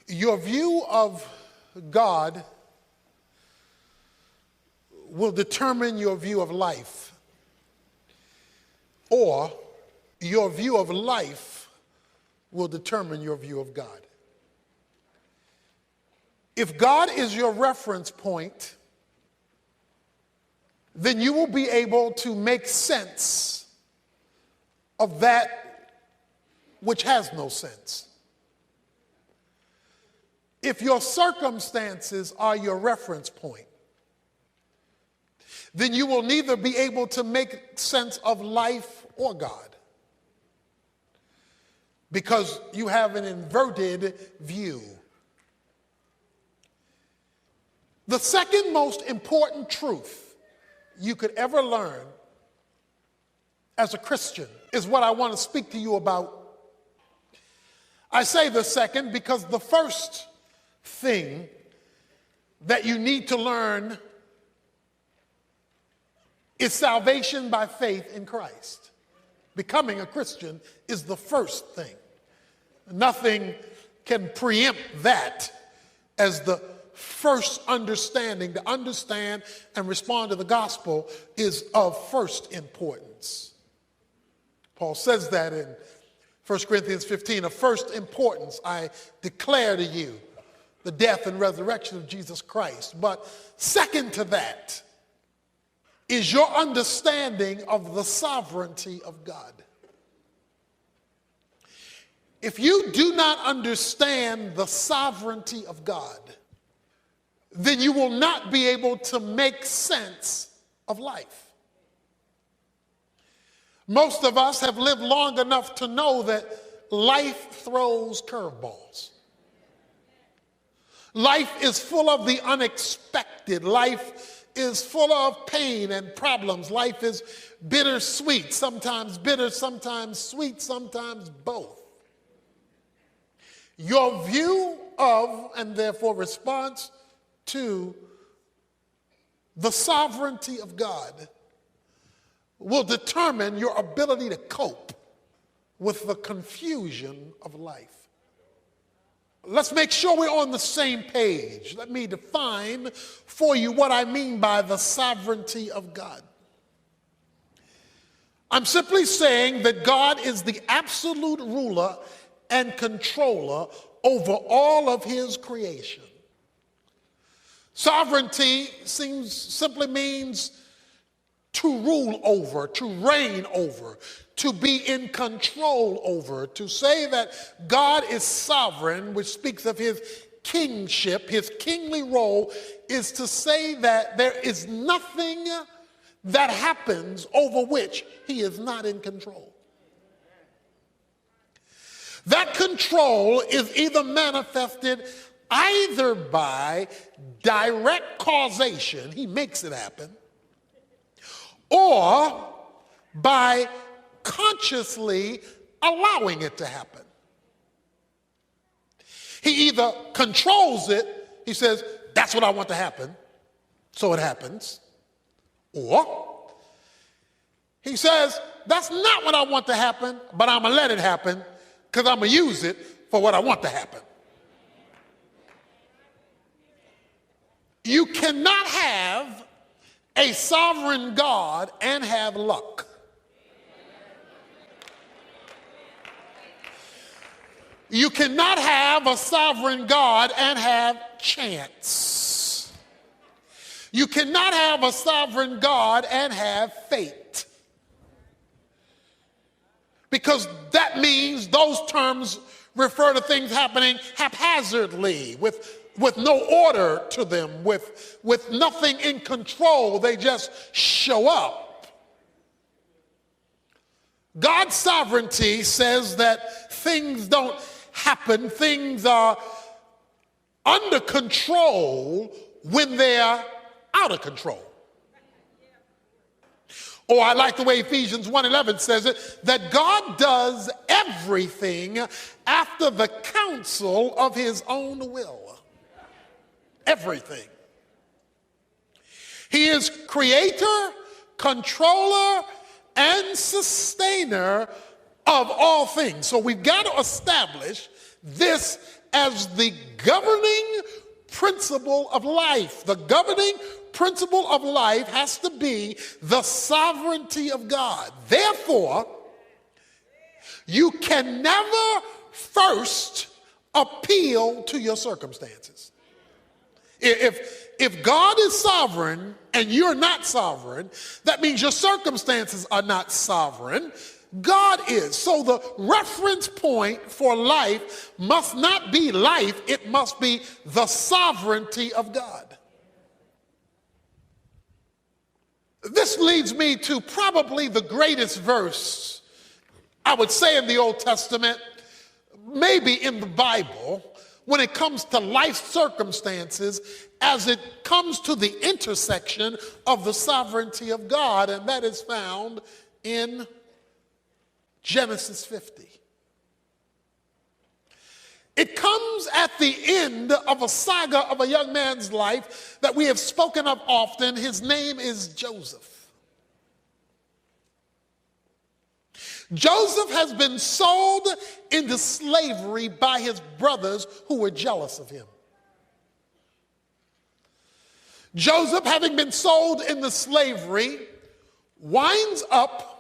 Your view of God will determine your view of life, or your view of life will determine your view of God. If God is your reference point, then you will be able to make sense of that which has no sense. If your circumstances are your reference point, then you will neither be able to make sense of life or God, because you have an inverted view. The second most important truth you could ever learn as a Christian is what I want to speak to you about. I say the second because the first thing that you need to learn is salvation by faith in Christ. Becoming a Christian is the first thing. Nothing can preempt that as the first understanding. To understand and respond to the gospel is of first importance. Paul says that in 1 Corinthians 15, of first importance, I declare to you the death and resurrection of Jesus Christ. But second to that is your understanding of the sovereignty of God. If you do not understand the sovereignty of God, then you will not be able to make sense of life. Most of us have lived long enough to know that life throws curveballs. Life is full of the unexpected. Life is full of pain and problems. Life is bittersweet, sometimes bitter, sometimes sweet, sometimes both. Your view of, and therefore response to, the sovereignty of God will determine your ability to cope with the confusion of life. Let's make sure we're on the same page. Let me define for you what I mean by the sovereignty of God. I'm simply saying that God is the absolute ruler and controller over all of his creation. Sovereignty simply means to rule over, to reign over, to be in control over. To say that God is sovereign, which speaks of his kingship, his kingly role, is to say that there is nothing that happens over which he is not in control. That control is either manifested either by direct causation, he makes it happen, or by consciously allowing it to happen. He either controls it, he says, that's what I want to happen, so it happens, or he says, that's not what I want to happen, but I'm going to let it happen because I'm going to use it for what I want to happen. You cannot have a sovereign God and have luck. You cannot have a sovereign God and have chance. You cannot have a sovereign God and have fate. Because that means those terms refer to things happening haphazardly, with no order to them, with nothing in control. They just show up. God's sovereignty says that things don't happen, things are under control when they're out of control. Or I like the way Ephesians 1:11 says it, that God does everything after the counsel of his own will. Everything. He is creator, controller, and sustainer of all things. So we've got to establish this as the governing principle of life. The governing principle of life has to be the sovereignty of God. Therefore, you can never first appeal to your circumstances. If God is sovereign and you're not sovereign, that means your circumstances are not sovereign. God is. So the reference point for life must not be life, it must be the sovereignty of God. This leads me to probably the greatest verse, I would say, in the Old Testament, maybe in the Bible, when it comes to life circumstances, as it comes to the intersection of the sovereignty of God, and that is found in Genesis 50. It comes at the end of a saga of a young man's life that we have spoken of often. His name is Joseph. Joseph has been sold into slavery by his brothers who were jealous of him. Joseph, having been sold into slavery, winds up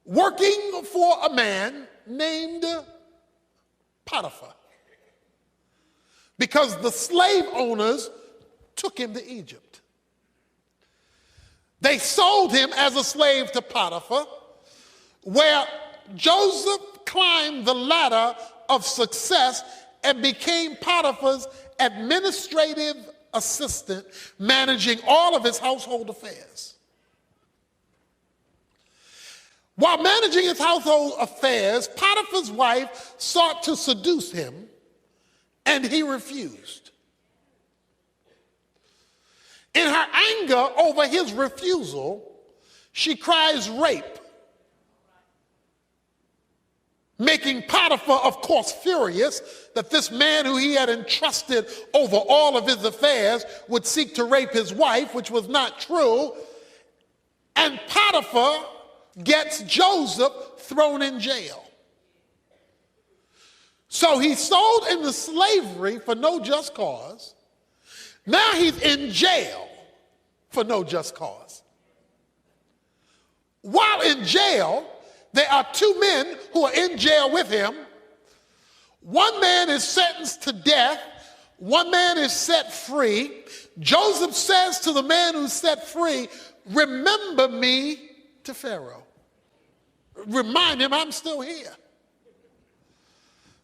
working for a man named Potiphar, because the slave owners took him to Egypt. They sold him as a slave to Potiphar, where Joseph climbed the ladder of success and became Potiphar's administrative assistant, managing all of his household affairs. While managing his household affairs, Potiphar's wife sought to seduce him, and he refused. In her anger over his refusal, she cries rape, making Potiphar, of course, furious that this man who he had entrusted over all of his affairs would seek to rape his wife, which was not true. And Potiphar gets Joseph thrown in jail. So he's sold into slavery for no just cause. Now he's in jail for no just cause. While in jail, there are two men who are in jail with him. One man is sentenced to death. One man is set free. Joseph says to the man who's set free, "Remember me to Pharaoh." Remind him I'm still here.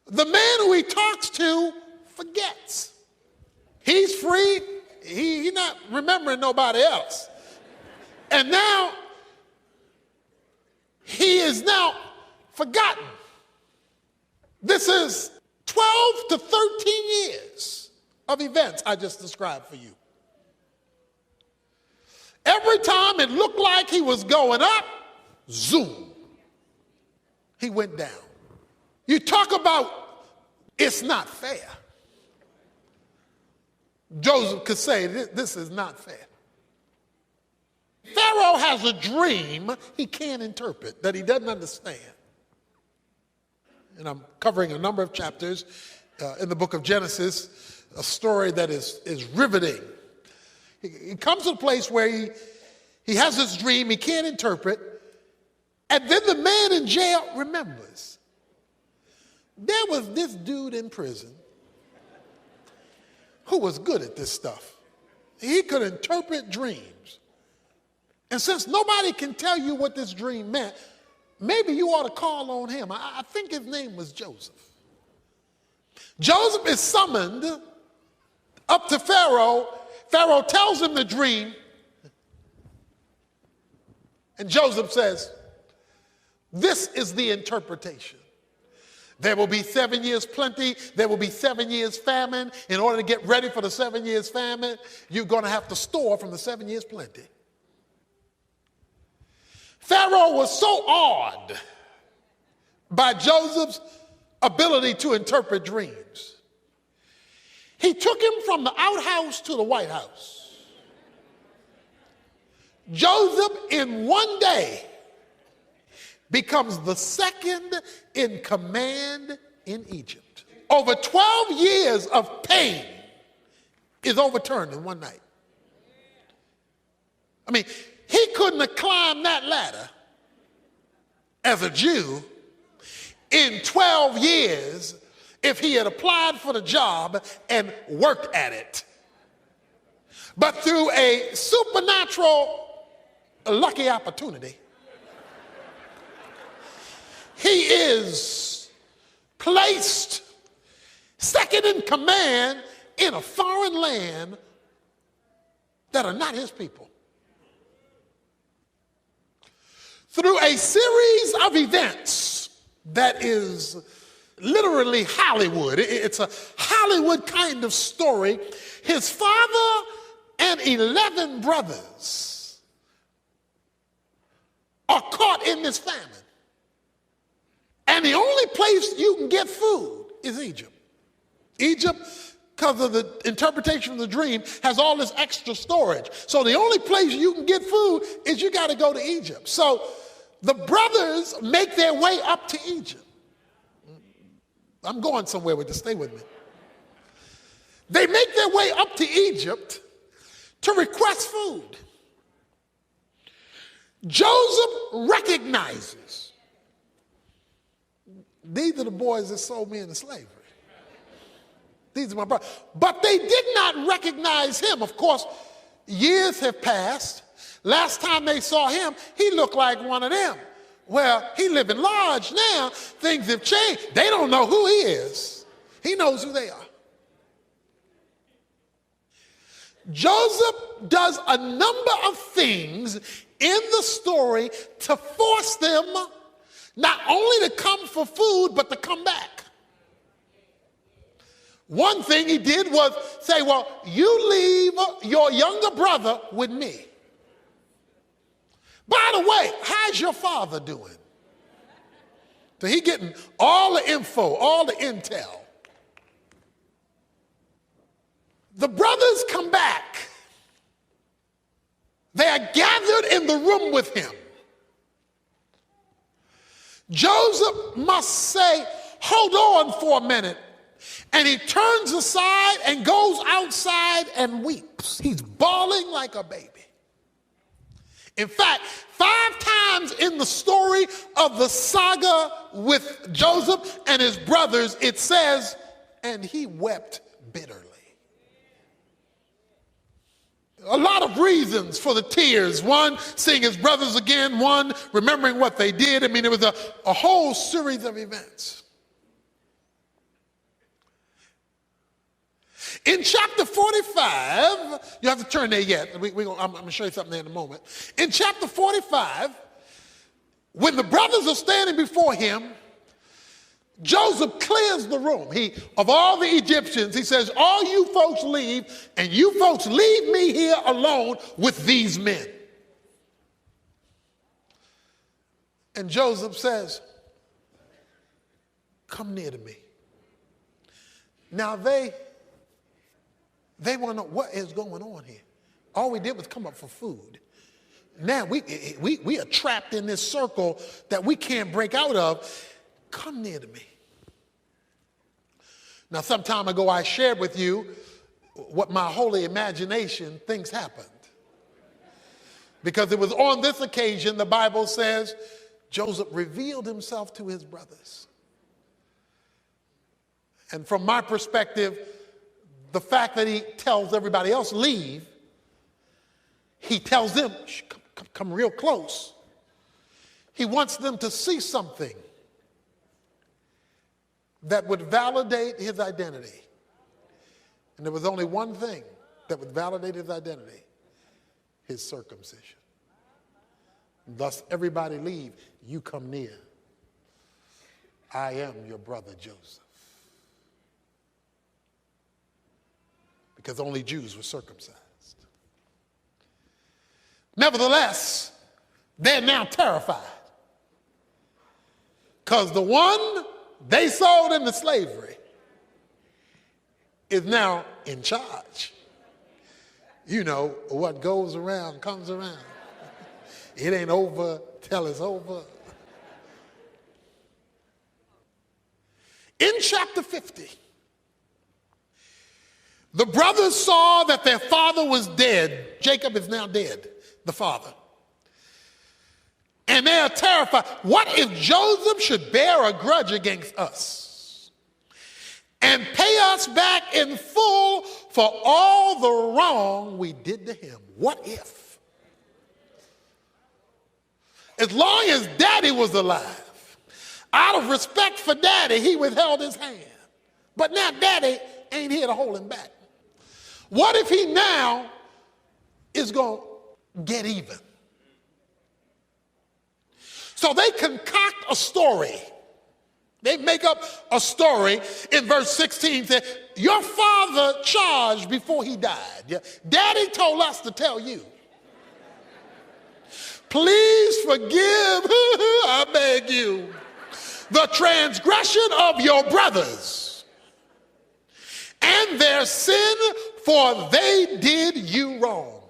The man who he talks to forgets. He's free. He's not remembering nobody else. And now he is now forgotten. This is 12 to 13 years of events I just described for you. Every time it looked like he was going up, zoom, he went down. You talk about it's not fair. Joseph could say, this is not fair. Pharaoh has a dream he can't interpret, that he doesn't understand. And I'm covering a number of chapters in the book of Genesis, a story that is riveting. He comes to a place where he has this dream he can't interpret, and then the man in jail remembers. There was this dude in prison who was good at this stuff. He could interpret dreams. And since nobody can tell you what this dream meant, maybe you ought to call on him. I think his name was Joseph. Joseph is summoned up to Pharaoh. Pharaoh tells him the dream. And Joseph says, this is the interpretation. There will be 7 years plenty. There will be 7 years famine. In order to get ready for the 7 years famine, you're going to have to store from the 7 years plenty. Pharaoh was so awed by Joseph's ability to interpret dreams. He took him from the outhouse to the White House. Joseph, in one day, becomes the second in command in Egypt. Over 12 years of pain is overturned in one night. I mean, he couldn't have climbed that ladder as a Jew in 12 years if he had applied for the job and worked at it. But through a supernatural lucky opportunity, he is placed second in command in a foreign land that are not his people. Through a series of events that is literally Hollywood. It's a Hollywood kind of story. His father and 11 brothers are caught in this famine. And the only place you can get food is Egypt. Egypt, because of the interpretation of the dream, has all this extra storage. So the only place you can get food is you got to go to Egypt. So the brothers make their way up to Egypt. I'm going somewhere with this. Stay with me. They make their way up to Egypt to request food. Joseph recognizes these are the boys that sold me into slavery. These are my brothers. But they did not recognize him. Of course, years have passed. Last time they saw him, he looked like one of them. Well, he living large now. Things have changed. They don't know who he is. He knows who they are. Joseph does a number of things in the story to force them not only to come for food, but to come back. One thing he did was say, well, you leave your younger brother with me. By the way, how's your father doing? So he getting all the info, all the intel. The brothers come back. They are gathered in the room with him. Joseph must say, hold on for a minute. And he turns aside and goes outside and weeps. He's bawling like a baby. In fact, 5 times in the story of the saga with Joseph and his brothers, it says, and he wept bitterly. A lot of reasons for the tears. One, seeing his brothers again. One, remembering what they did. I mean, it was a whole series of events. In chapter 45, you have to turn there yet. I'm going to show you something there in a moment. In chapter 45, when the brothers are standing before him, Joseph clears the room. Of all the Egyptians, he says, all you folks leave, and you folks leave me here alone with these men. And Joseph says, come near to me. Now they want to know what is going on here. All we did was come up for food. Now we are trapped in this circle that we can't break out of. Come near to me. Now, some time ago, I shared with you what my holy imagination thinks happened. Because it was on this occasion, the Bible says, Joseph revealed himself to his brothers. And from my perspective, the fact that he tells everybody else, leave, he tells them, come real close. He wants them to see something that would validate his identity. And there was only one thing that would validate his identity: his circumcision. Thus, everybody leave, you come near. I am your brother Joseph. Because only Jews were circumcised. Nevertheless, they're now terrified. Because the one they sold into slavery is now in charge. You know, what goes around comes around. It ain't over till it's over. In chapter 50, the brothers saw that their father was dead. Jacob is now dead, the father. And they are terrified. What if Joseph should bear a grudge against us and pay us back in full for all the wrong we did to him? What if? As long as daddy was alive, out of respect for daddy, he withheld his hand. But now daddy ain't here to hold him back. What if he now is going to get even? So they concoct a story. They make up a story in verse 16. Say, your father charged before he died. Daddy told us to tell you. Please forgive, I beg you, the transgression of your brothers and their sin, for they did you wrong.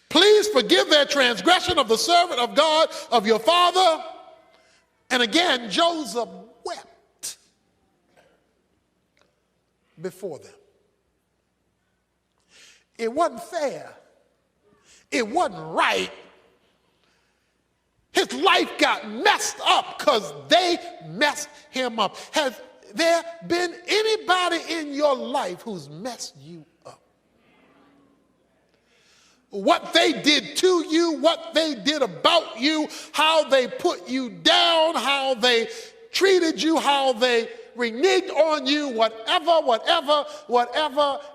Please forgive their transgression of the servant of God, of your father. And again, Joseph wept before them. It wasn't fair. It wasn't right. His life got messed up because they messed him up. Has there been anybody in your life who's messed you up? What they did to you, what they did about you, how they put you down, how they treated you, how they reneged on you, whatever,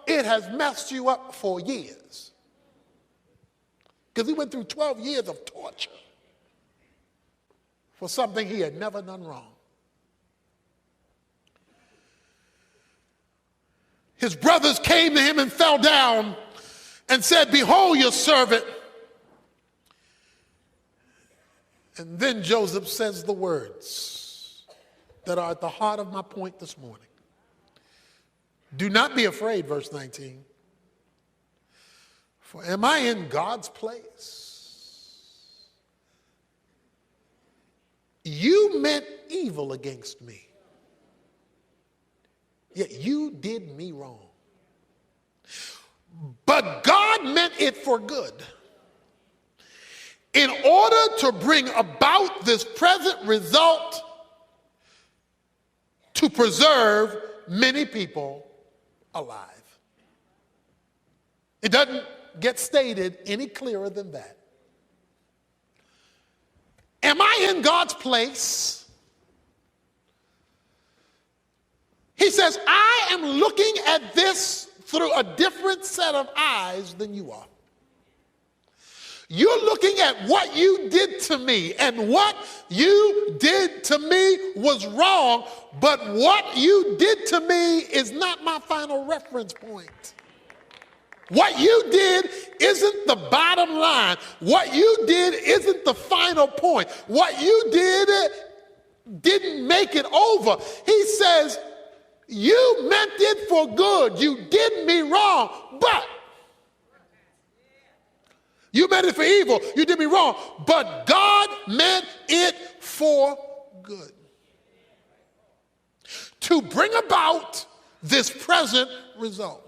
it has messed you up for years. Because he went through 12 years of torture for something he had never done wrong. His brothers came to him and fell down and said, behold your servant. And then Joseph says the words that are at the heart of my point this morning. Do not be afraid, verse 19. For am I in God's place? You meant evil against me, yet you did me wrong. But God meant it for good, in order to bring about this present result, to preserve many people alive. It doesn't get stated any clearer than that. Am I in God's place? He says, I am looking at this through a different set of eyes than you are. You're looking at what you did to me, and what you did to me was wrong, but what you did to me is not my final reference point. What you did isn't the bottom line. What you did isn't the final point. What you did didn't make it over. He says, you meant it for good. You did me wrong, but you meant it for evil. You did me wrong, but God meant it for good, to bring about this present result.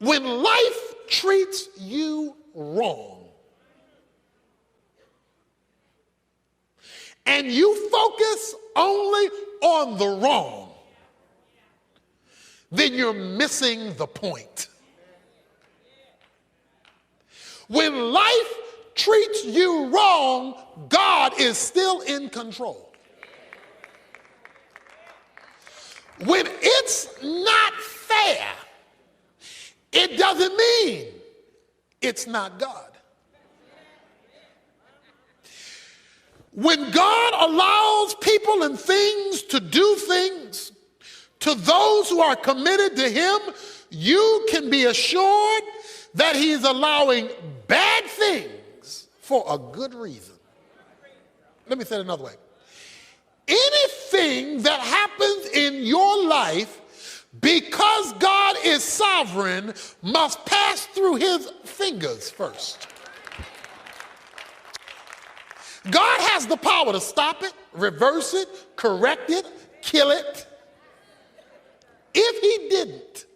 When life treats you wrong and you focus only on the wrong, then you're missing the point. When life treats you wrong, God is still in control. When it's not fair, it doesn't mean it's not God. When God allows people and things to do things to those who are committed to him, you can be assured that he's allowing bad things for a good reason. Let me say it another way. Anything that happens in your life, because God is sovereign, must pass through his fingers first. God has the power to stop it, reverse it, correct it, kill it. If he didn't,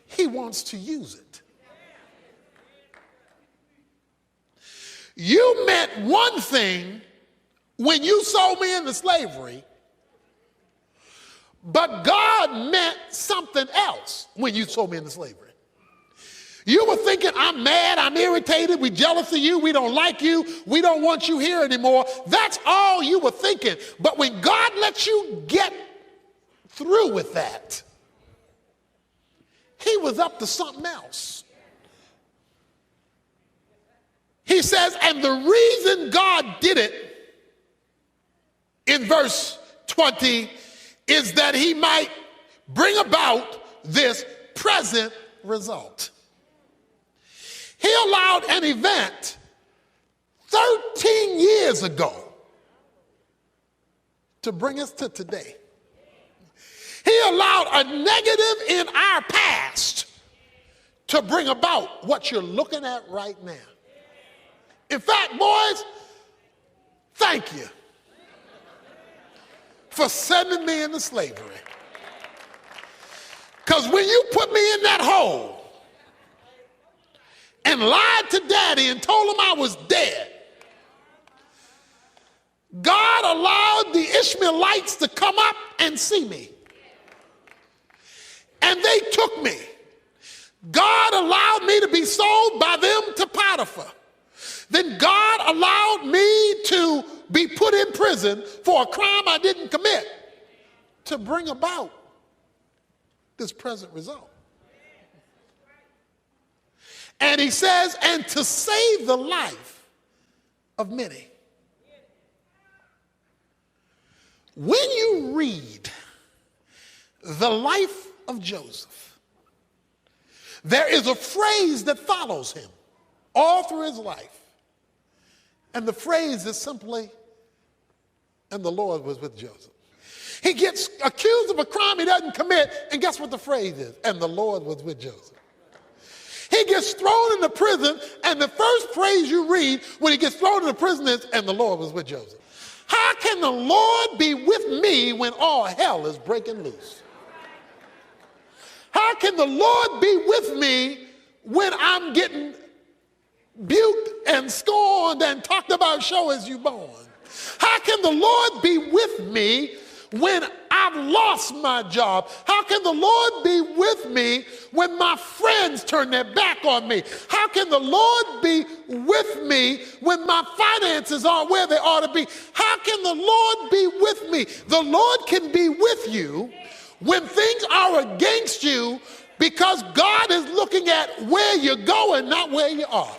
he wants to use it. You meant one thing when you sold me into slavery, but God meant something else when you sold me into slavery. You were thinking, I'm mad, I'm irritated, we're jealous of you, we don't like you, we don't want you here anymore. That's all you were thinking. But when God lets you get through with that, he was up to something else. He says, and the reason God did it in verse 20 is that he might bring about this present result. He allowed an event 13 years ago to bring us to today. He allowed a negative in our past to bring about what you're looking at right now. In fact, boys, thank you for sending me into slavery. Because when you put me in that hole and lied to daddy and told him I was dead, God allowed the Ishmaelites to come up and see me. And they took me. God allowed me to be sold by them to Potiphar. Then God allowed me to be put in prison for a crime I didn't commit to bring about this present result. And he says, and to save the life of many. When you read the life of Joseph, there is a phrase that follows him all through his life. And the phrase is simply, and the Lord was with Joseph. He gets accused of a crime he doesn't commit, and guess what the phrase is? And the Lord was with Joseph. He gets thrown into prison, and the first phrase you read when he gets thrown into prison is, and the Lord was with Joseph. How can the Lord be with me when all hell is breaking loose? How can the Lord be with me when I'm getting buked and scorned and talked about show as you born? How can the Lord be with me when I've lost my job? How can the Lord be with me when my friends turn their back on me? How can the Lord be with me when my finances aren't where they ought to be? How can the Lord be with me? The Lord can be with you when things are against you, because God is looking at where you're going, not where you are.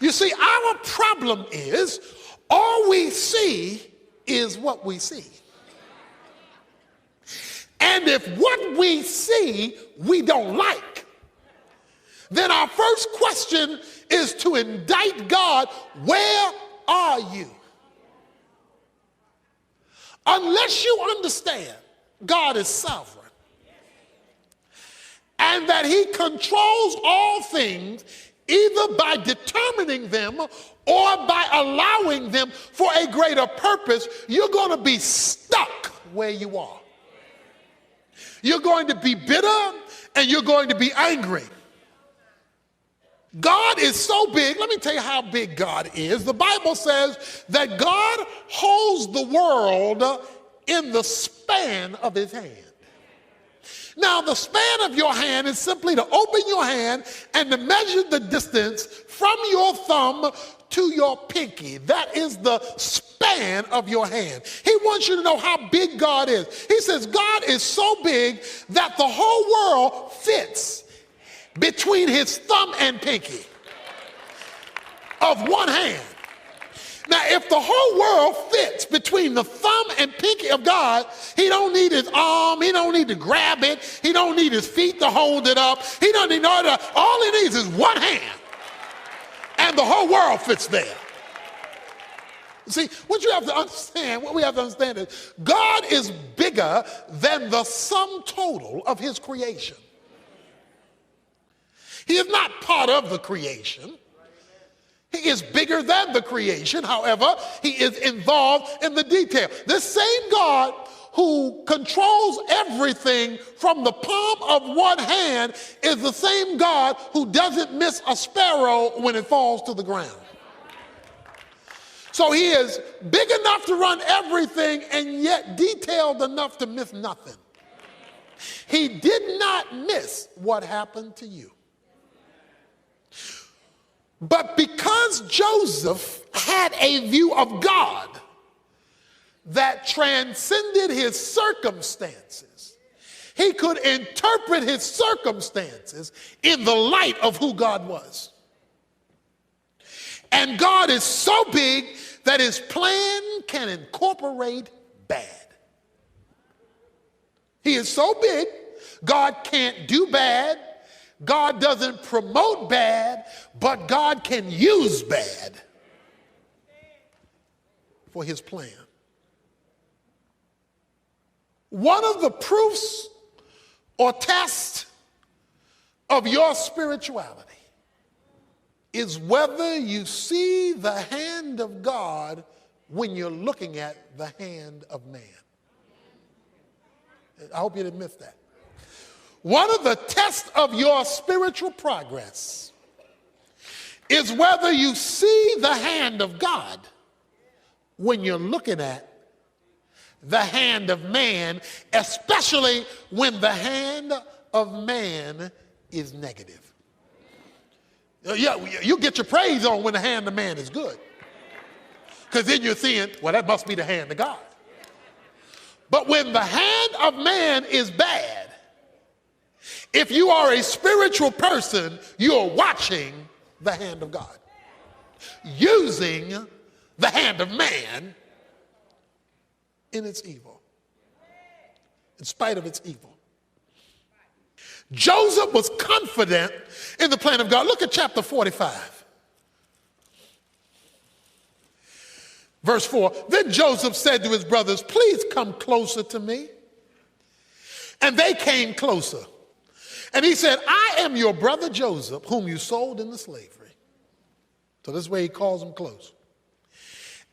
You see, our problem is all we see is what we see. And if what we see we don't like, then our first question is to indict God, where are you? Unless you understand God is sovereign and that he controls all things, either by determining them or by allowing them for a greater purpose, you're going to be stuck where you are. You're going to be bitter and you're going to be angry. God is so big. Let me tell you how big God is. The Bible says that God holds the world in the span of his hand. Now, the span of your hand is simply to open your hand and to measure the distance from your thumb to your pinky. That is the span of your hand. He wants you to know how big God is. He says God is so big that the whole world fits between his thumb and pinky of one hand. Now, if the whole world fits between the thumb and pinky of God, he don't need his arm, he don't need to grab it, he don't need his feet to hold it up, he don't need all that. All he needs is one hand, and the whole world fits there. See, what you have to understand, what we have to understand is God is bigger than the sum total of his creation. He is not part of the creation. He is bigger than the creation. However, he is involved in the detail. This same God who controls everything from the palm of one hand is the same God who doesn't miss a sparrow when it falls to the ground. So he is big enough to run everything and yet detailed enough to miss nothing. He did not miss what happened to you. But because Joseph had a view of God that transcended his circumstances, he could interpret his circumstances in the light of who God was. And God is so big that his plan can incorporate bad. He is so big, God can't do bad. God doesn't promote bad, but God can use bad for his plan. One of the proofs or tests of your spirituality is whether you see the hand of God when you're looking at the hand of man. I hope you didn't miss that. One of the tests of your spiritual progress is whether you see the hand of God when you're looking at the hand of man, especially when the hand of man is negative. Yeah, you get your praise on when the hand of man is good. Because then you're seeing, well, that must be the hand of God. But when the hand of man is bad, if you are a spiritual person, you're watching the hand of God, using the hand of man in its evil, in spite of its evil. Joseph was confident in the plan of God. Look at chapter 45. Verse 4, then Joseph said to his brothers, please come closer to me. And they came closer. And he said, I am your brother Joseph, whom you sold into slavery. So this way he calls them close.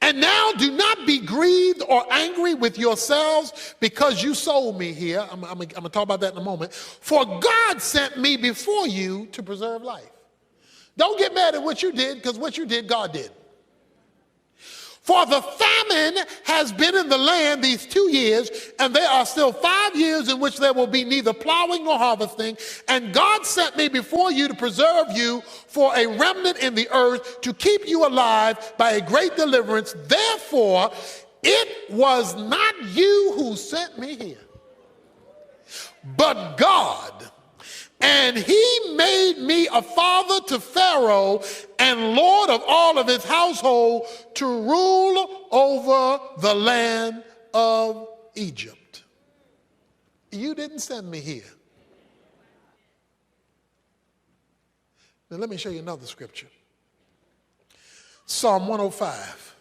And now do not be grieved or angry with yourselves because you sold me here. I'm going to talk about that in a moment. For God sent me before you to preserve life. Don't get mad at what you did, because what you did, God did. For the famine has been in the land these 2 years, and there are still 5 years in which there will be neither plowing nor harvesting. And God sent me before you to preserve you for a remnant in the earth, to keep you alive by a great deliverance. Therefore, it was not you who sent me here, but God. And he made me a father to Pharaoh and lord of all of his household, to rule over the land of Egypt. You didn't send me here. Now let me show you another scripture. Psalm 105,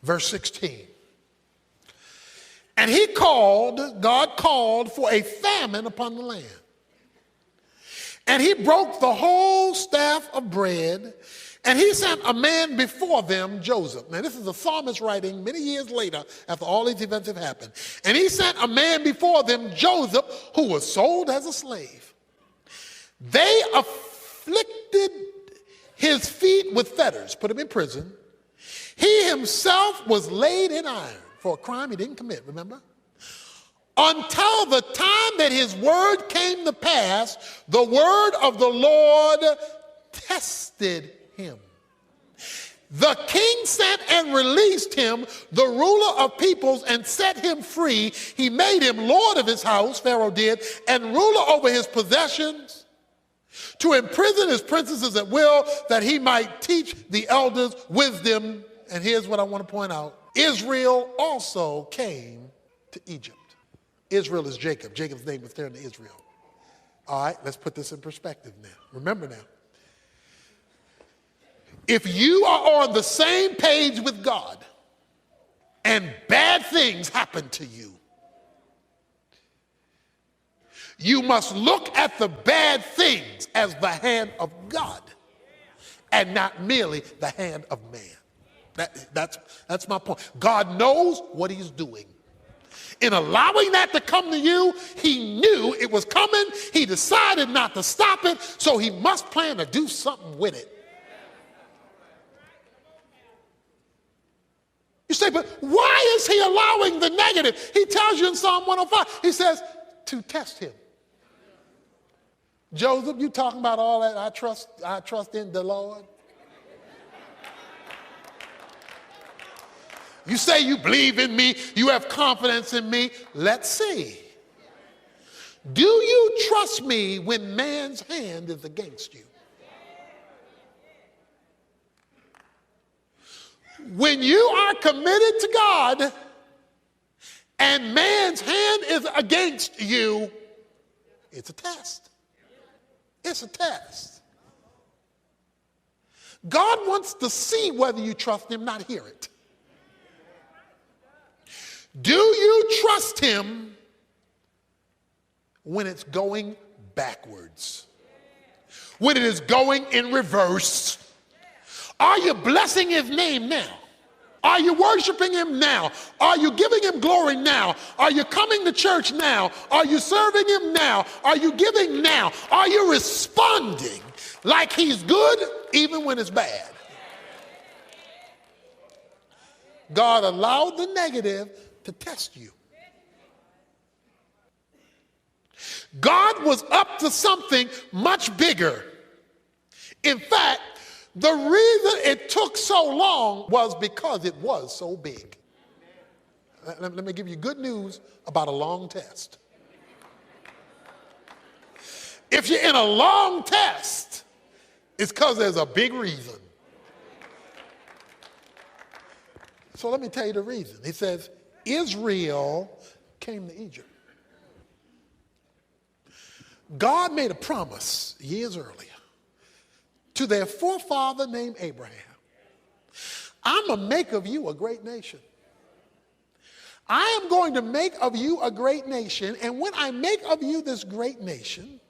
verse 16. And God called for a famine upon the land. And he broke the whole staff of bread, and he sent a man before them, Joseph. Now this is the psalmist writing many years later after all these events have happened. And he sent a man before them, Joseph, who was sold as a slave. They afflicted his feet with fetters, put him in prison. He himself was laid in iron for a crime he didn't commit, remember? Until the time that his word came to pass, the word of the Lord tested him. The king sent and released him, the ruler of peoples, and set him free. He made him lord of his house, Pharaoh did, and ruler over his possessions, to imprison his princesses at will, that he might teach the elders wisdom. And here's what I want to point out. Israel also came to Egypt. Israel is Jacob. Jacob's name was turned to Israel. All right, let's put this in perspective now. Remember now. If you are on the same page with God and bad things happen to you, You must look at the bad things as the hand of God and not merely the hand of man. That's my point. God knows what he's doing. In allowing that to come to you, he knew it was coming. He decided not to stop it, so he must plan to do something with it. You say, but why is he allowing the negative? He tells you in Psalm 105, he says, to test him. Joseph, you talking about all that, I trust in the Lord. You say you believe in me, you have confidence in me. Let's see. Do you trust me when man's hand is against you? When you are committed to God and man's hand is against you, it's a test. It's a test. God wants to see whether you trust him, not hear it. Do you trust him when it's going backwards? When it is going in reverse? Are you blessing his name now? Are you worshiping him now? Are you giving him glory now? Are you coming to church now? Are you serving him now? Are you giving now? Are you responding like he's good even when it's bad? God allowed the negative to test you. God was up to something much bigger. In fact, the reason it took so long was because it was so big. Let me give you good news about a long test. If you're in a long test, it's because there's a big reason. So let me tell you the reason. He says, Israel came to Egypt. God made a promise years earlier to their forefather named Abraham. I'm going to make of you a great nation. I am going to make of you a great nation, and when I make of you this great nation,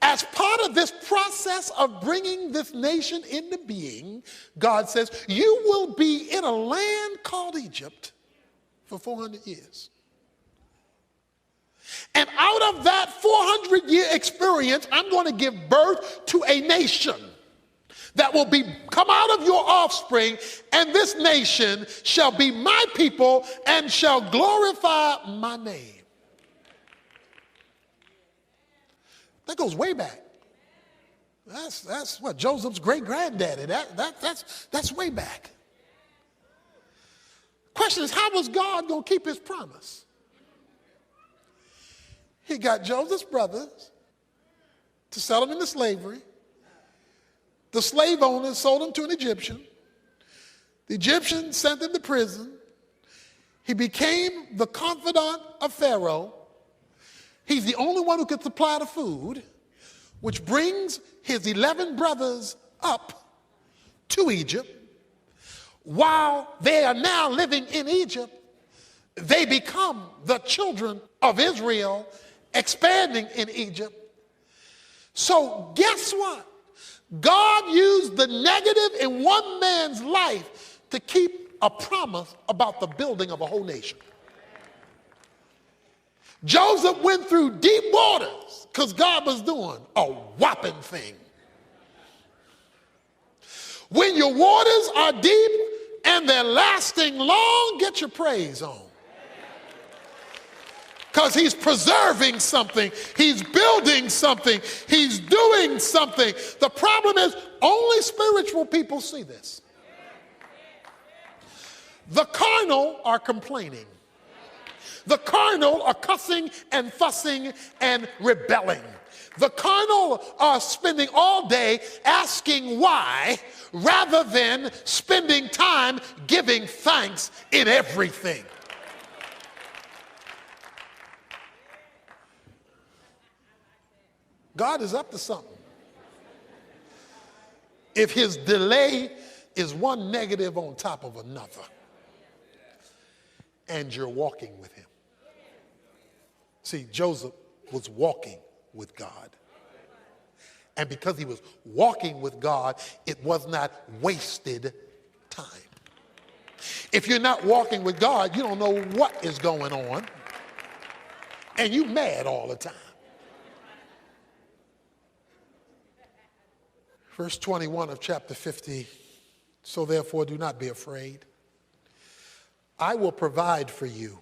as part of this process of bringing this nation into being, God says, you will be in a land called Egypt for 400 years. And out of that 400-year experience, I'm going to give birth to a nation that will come out of your offspring, and this nation shall be my people and shall glorify my name. That goes way back. That's what Joseph's great-granddaddy. That's way back. Question is, how was God going to keep his promise? He got Joseph's brothers to sell him into slavery. The slave owners sold him to an Egyptian. The Egyptian sent him to prison. He became the confidant of Pharaoh. He's the only one who could supply the food, which brings his 11 brothers up to Egypt. While they are now living in Egypt, they become the children of Israel, expanding in Egypt. So guess what? God used the negative in one man's life to keep a promise about the building of a whole nation. Joseph went through deep waters because God was doing a whopping thing. When your waters are deep and they're lasting long, get your praise on. Because he's preserving something, he's building something, he's doing something. The problem is only spiritual people see this. The carnal are complaining. The carnal are cussing and fussing and rebelling. The carnal are spending all day asking why rather than spending time giving thanks in everything. God is up to something. If his delay is one negative on top of another, and you're walking with him. See, Joseph was walking with God. And because he was walking with God, it was not wasted time. If you're not walking with God, you don't know what is going on, and you mad all the time. Verse 21 of chapter 50, so therefore do not be afraid. I will provide for you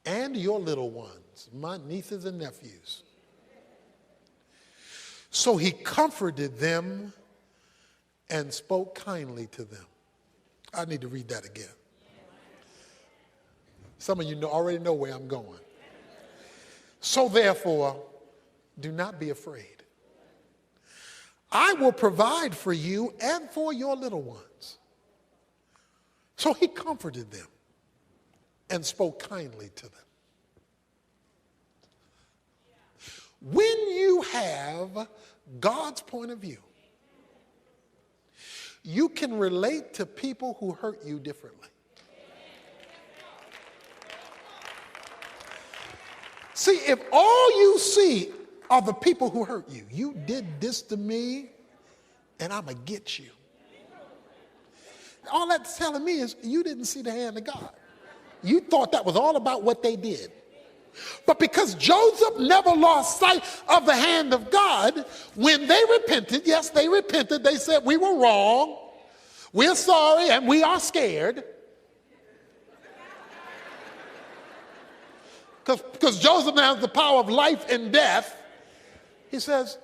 and your little ones, my nieces and nephews. So he comforted them and spoke kindly to them. I need to read that again. Some of you already know where I'm going. So therefore, do not be afraid. I will provide for you and for your little ones. So he comforted them and spoke kindly to them. When you have God's point of view, you can relate to people who hurt you differently. See, if all you see are the people who hurt you, you did this to me and I'm going to get you. All that's telling me is you didn't see the hand of God. You thought that was all about what they did. But because Joseph never lost sight of the hand of God, when they repented, yes, they repented. They said, we were wrong. We're sorry and we are scared. Because Joseph now has the power of life and death. He says,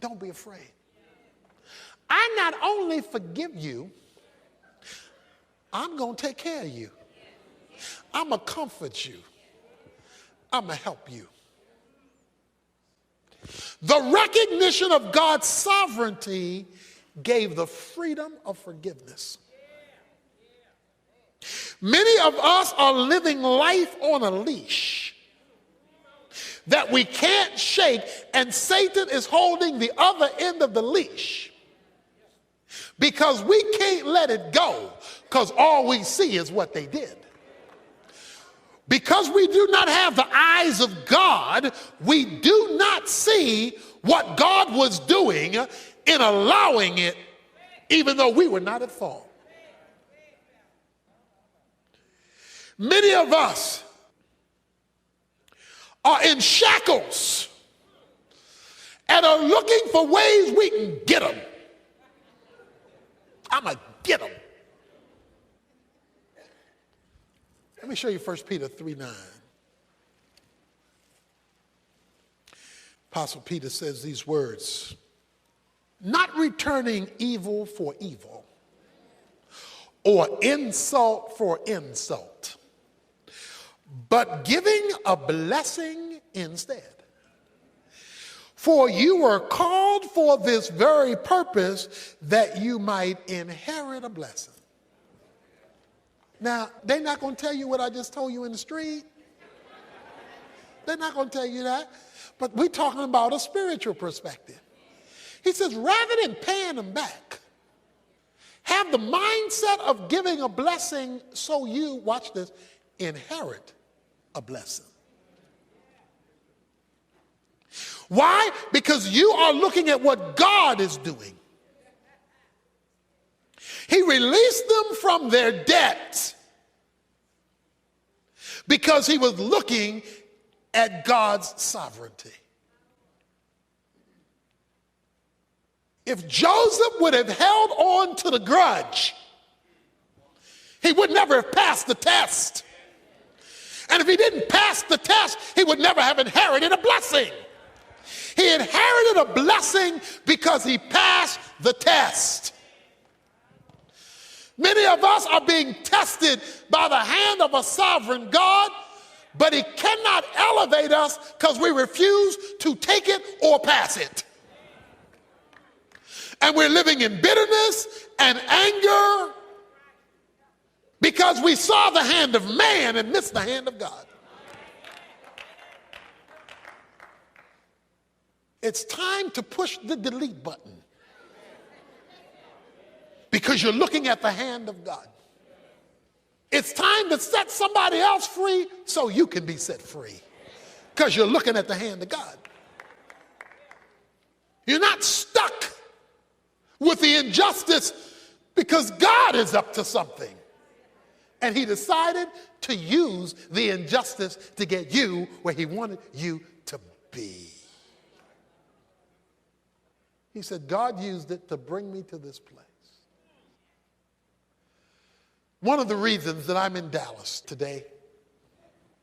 don't be afraid. I not only forgive you, I'm going to take care of you. I'm going to comfort you. I'm going to help you. The recognition of God's sovereignty gave the freedom of forgiveness. Many of us are living life on a leash that we can't shake, and Satan is holding the other end of the leash because we can't let it go because all we see is what they did. Because we do not have the eyes of God, we do not see what God was doing in allowing it, even though we were not at fault. Many of us are in shackles and are looking for ways we can get them. I'm going to get them. Let me show you 1 Peter 3:9. Apostle Peter says these words, not returning evil for evil or insult for insult, but giving a blessing instead. For you were called for this very purpose, that you might inherit a blessing. Now, they're not going to tell you what I just told you in the street. They're not going to tell you that. But we're talking about a spiritual perspective. He says, rather than paying them back, have the mindset of giving a blessing so you, watch this, inherit a blessing. Why? Because you are looking at what God is doing. He released them from their debt because he was looking at God's sovereignty. If Joseph would have held on to the grudge, he would never have passed the test. And if he didn't pass the test, he would never have inherited a blessing. He inherited a blessing because he passed the test. Many of us are being tested by the hand of a sovereign God, but he cannot elevate us because we refuse to take it or pass it. And we're living in bitterness and anger because we saw the hand of man and missed the hand of God. It's time to push the delete button because you're looking at the hand of God. It's time to set somebody else free so you can be set free. because you're looking at the hand of God. You're not stuck with the injustice because God is up to something. And he decided to use the injustice to get you where he wanted you to be. He said, God used it to bring me to this place. One of the reasons that I'm in Dallas today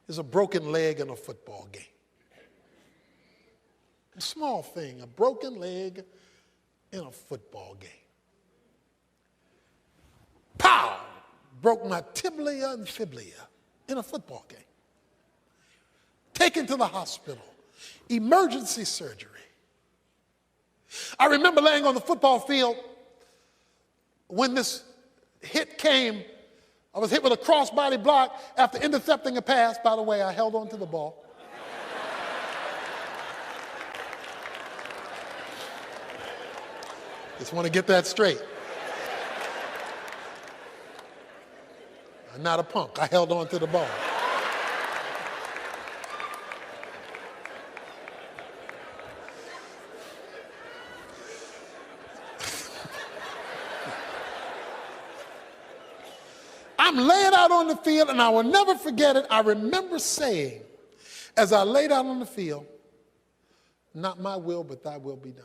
is a broken leg in a football game. A small thing, a broken leg in a football game. Pow! Broke my tibia and fibula in a football game. Taken to the hospital. Emergency surgery. I remember laying on the football field when this hit came. I was hit with a crossbody block after intercepting a pass. By the way, I held on to the ball. Just want to get that straight. I'm not a punk. I held on to the ball. I'm laying out on the field, and I will never forget it. I remember saying, as I laid out on the field, not my will, but thy will be done.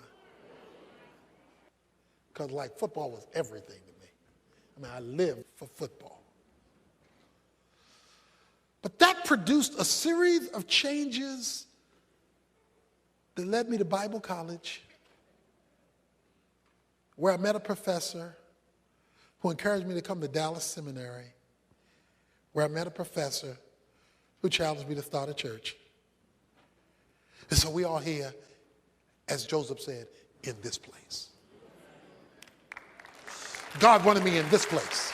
Because like football was everything to me. I mean, I lived for football. But that produced a series of changes that led me to Bible college, where I met a professor who encouraged me to come to Dallas Seminary, where I met a professor who challenged me to start a church. And so we are here, as Joseph said, in this place. God wanted me in this place.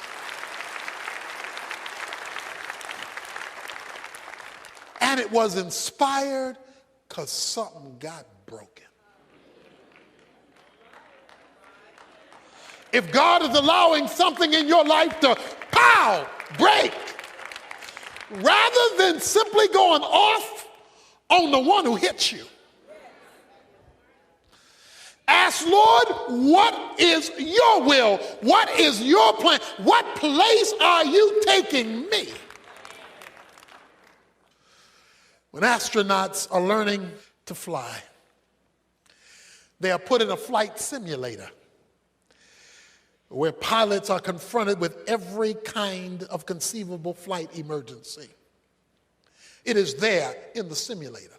And it was inspired because something got broken. If God is allowing something in your life to pow, break, rather than simply going off on the one who hits you, ask, Lord, what is your will? What is your plan? What place are you taking me? When astronauts are learning to fly, they are put in a flight simulator where pilots are confronted with every kind of conceivable flight emergency. It is there in the simulator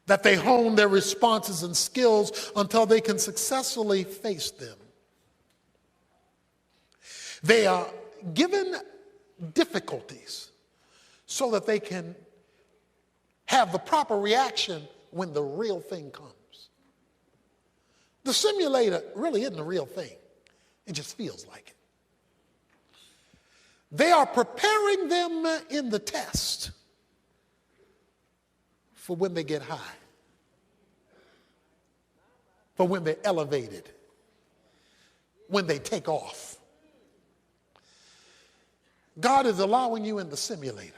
that they hone their responses and skills until they can successfully face them. They are given difficulties so that they can have the proper reaction when the real thing comes. The simulator really isn't the real thing. It just feels like it. They are preparing them in the test for when they get high, for when they're elevated, when they take off. God is allowing you in the simulator.